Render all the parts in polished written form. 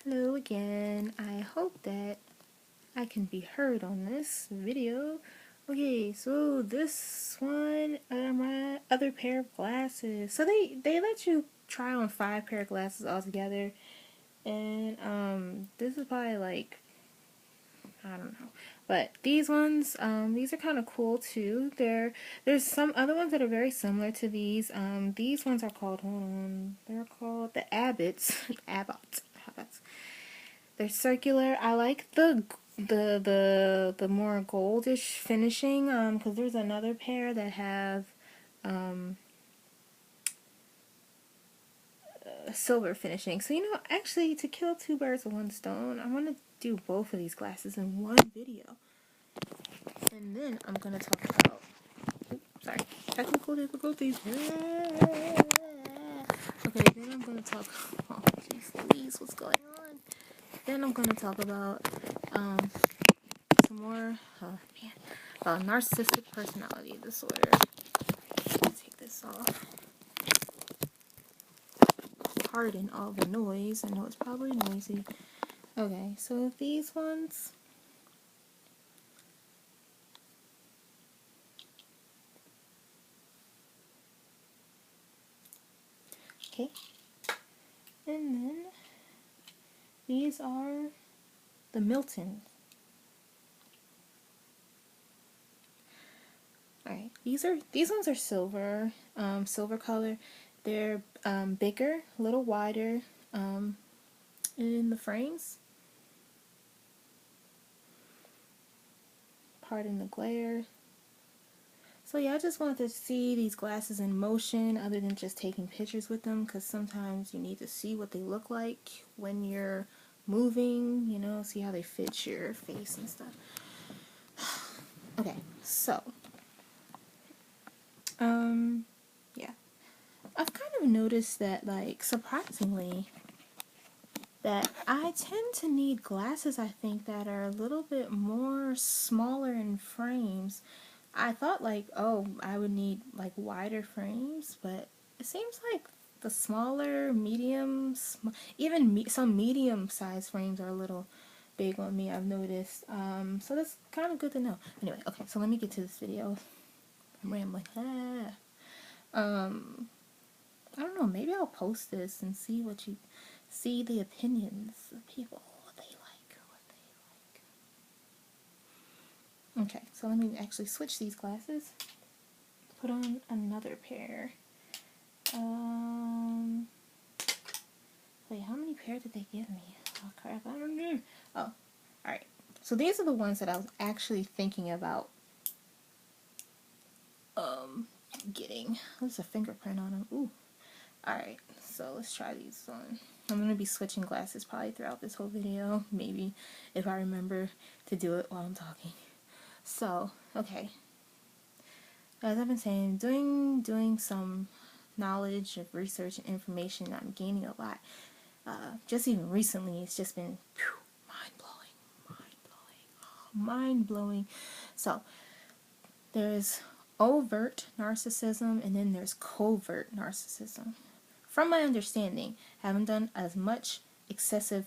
Hello again. I hope that I can be heard on this video. Okay, so this one are my other pair of glasses. So they let you try on 5 pair of glasses altogether, and this is probably like, I don't know. But these ones, these are kind of cool too. There's some other ones that are very similar to these. These ones are called, hold on, they're called the Abbots. Abbots. They're circular. I like the more goldish finishing, because there's another pair that have a silver finishing. So actually, to kill 2 birds with 1 stone, I want to do both of these glasses in one video, and then I'm gonna talk about. Oops, sorry, technical difficulties. Okay, then I'm gonna talk. Oh, jeez, Louise, what's going on? Then I'm gonna talk about some more, narcissistic personality disorder. Take this off. Pardon all the noise. I know it's probably noisy. Okay, so these ones. Okay. And then these are the Miltons. Alright, these ones are silver, silver color. They're bigger, a little wider in the frames. Pardon the glare. So yeah, I just wanted to see these glasses in motion other than just taking pictures with them, because sometimes you need to see what they look like when you're moving, see how they fit your face and stuff. Okay, so yeah, I've kind of noticed that, like, surprisingly, that I tend to need glasses, I think, that are a little bit more smaller in frames. I thought, like, oh, I would need, like, wider frames, but it seems like the smaller, even some medium-sized frames are a little big on me, I've noticed. So that's kind of good to know. Anyway, okay, so let me get to this video. I'm rambling. I don't know, maybe I'll post this and see the opinions of people, what they like. Okay, so let me actually switch these glasses. Put on another pair. Wait, how many pairs did they give me? Oh crap, I don't know. Oh, alright. So these are the ones that I was actually thinking about getting. There's a fingerprint on them. Ooh. Alright, so let's try these on. I'm going to be switching glasses probably throughout this whole video. Maybe if I remember to do it while I'm talking. So, okay. As I've been saying, doing some knowledge of research and information, I'm gaining a lot. Just even recently, it's just been mind-blowing. So, there's overt narcissism, and then there's covert narcissism. From my understanding, I haven't done as much excessive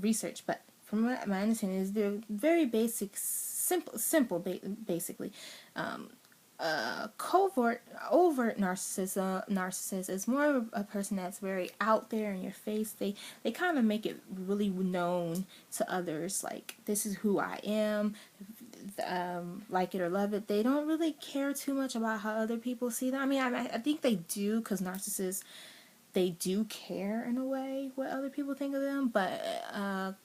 research, but from what my understanding is, they're very basic, simple, basically. Overt narcissist is more of a person that's very out there in your face. They kind of make it really known to others, like, this is who I am, like it or love it. They don't really care too much about how other people see them. I mean, I think they do, because narcissists, they do care in a way what other people think of them, but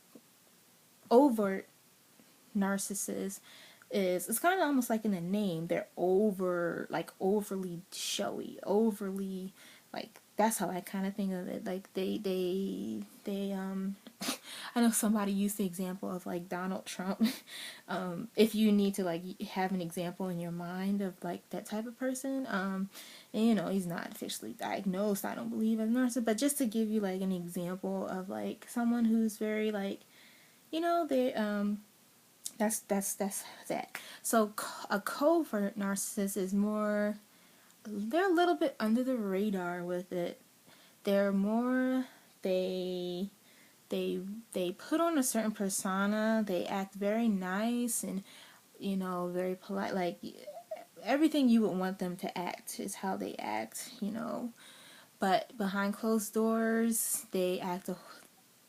overt narcissists it's kind of almost like in the name. They're overly showy, overly, like, that's how I kind of think of it. Like, they I know somebody used the example of, like, Donald Trump. If you need to, like, have an example in your mind of, like, that type of person, and, he's not officially diagnosed, I don't believe, as a narcissist, but just to give you, like, an example of, like, someone who's very, like, they, that's that. So a covert narcissist is more, they're a little bit under the radar with it. They're more, they they put on a certain persona. They act very nice and, you know, very polite. Like, everything you would want them to act is how they act, you know. But behind closed doors, their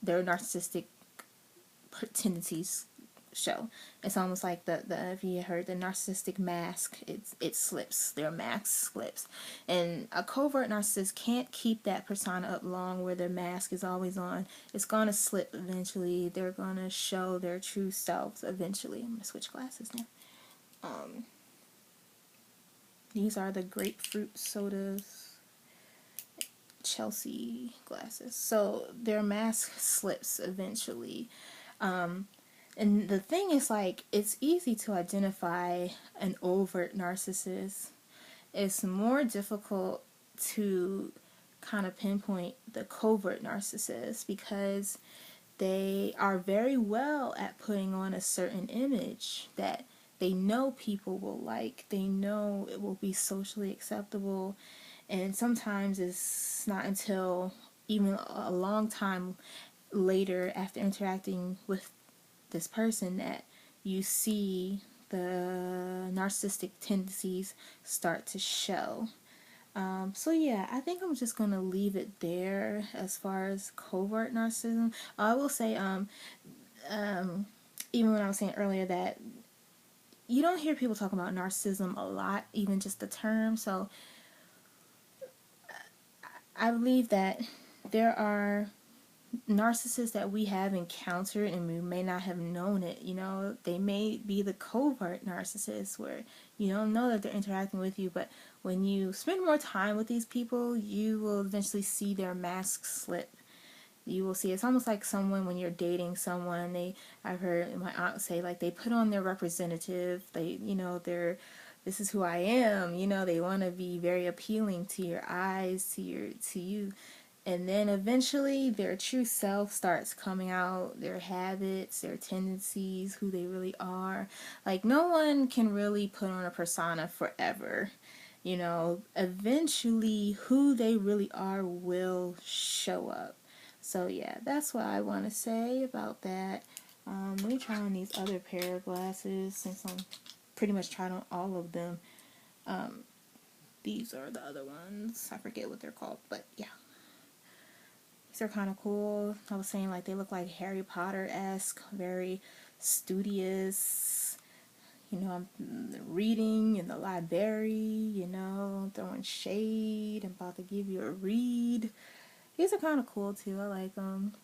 narcissistic tendencies show. It's almost like the if you heard the narcissistic mask, it slips. Their mask slips, and a covert narcissist can't keep that persona up long where their mask is always on. It's gonna slip eventually. They're gonna show their true selves eventually. I'm gonna switch glasses now. These are the grapefruit sodas, Chelsea glasses. So their mask slips eventually. And the thing is, like, it's easy to identify an overt narcissist. It's more difficult to kind of pinpoint the covert narcissist because they are very well at putting on a certain image that they know people will like. They know it will be socially acceptable. And sometimes it's not until even a long time later after interacting with this person that you see the narcissistic tendencies start to show. So yeah, I think I'm just gonna leave it there as far as covert narcissism. I will say, even when I was saying earlier that you don't hear people talk about narcissism a lot, even just the term. So I believe that there are narcissists that we have encountered and we may not have known it. You know, they may be the covert narcissists where you don't know that they're interacting with you, but when you spend more time with these people, you will eventually see their mask slip. You will see, it's almost like someone when you're dating someone, I've heard my aunt say, like, they put on their representative, they, you know, this is who I am, you know, they want to be very appealing to your eyes, to you. And then eventually their true self starts coming out, their habits, their tendencies, who they really are. Like, no one can really put on a persona forever. You know, eventually who they really are will show up. So yeah, that's what I want to say about that. Let me try on these other pair of glasses since I'm pretty much tried on all of them. These are the other ones. I forget what they're called, but yeah. These are kind of cool. I was saying, like, they look like Harry Potter-esque, very studious. You know, I'm reading in the library, you know, throwing shade. I'm about to give you a read. These are kind of cool, too. I like them.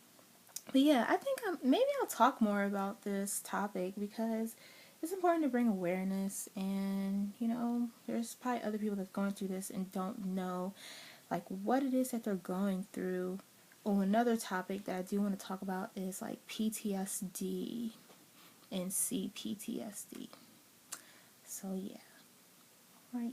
But yeah, I think maybe I'll talk more about this topic because it's important to bring awareness. And, you know, there's probably other people that's going through this and don't know, like, what it is that they're going through. Oh, another topic that I do want to talk about is, like, PTSD and CPTSD. So, yeah. All right.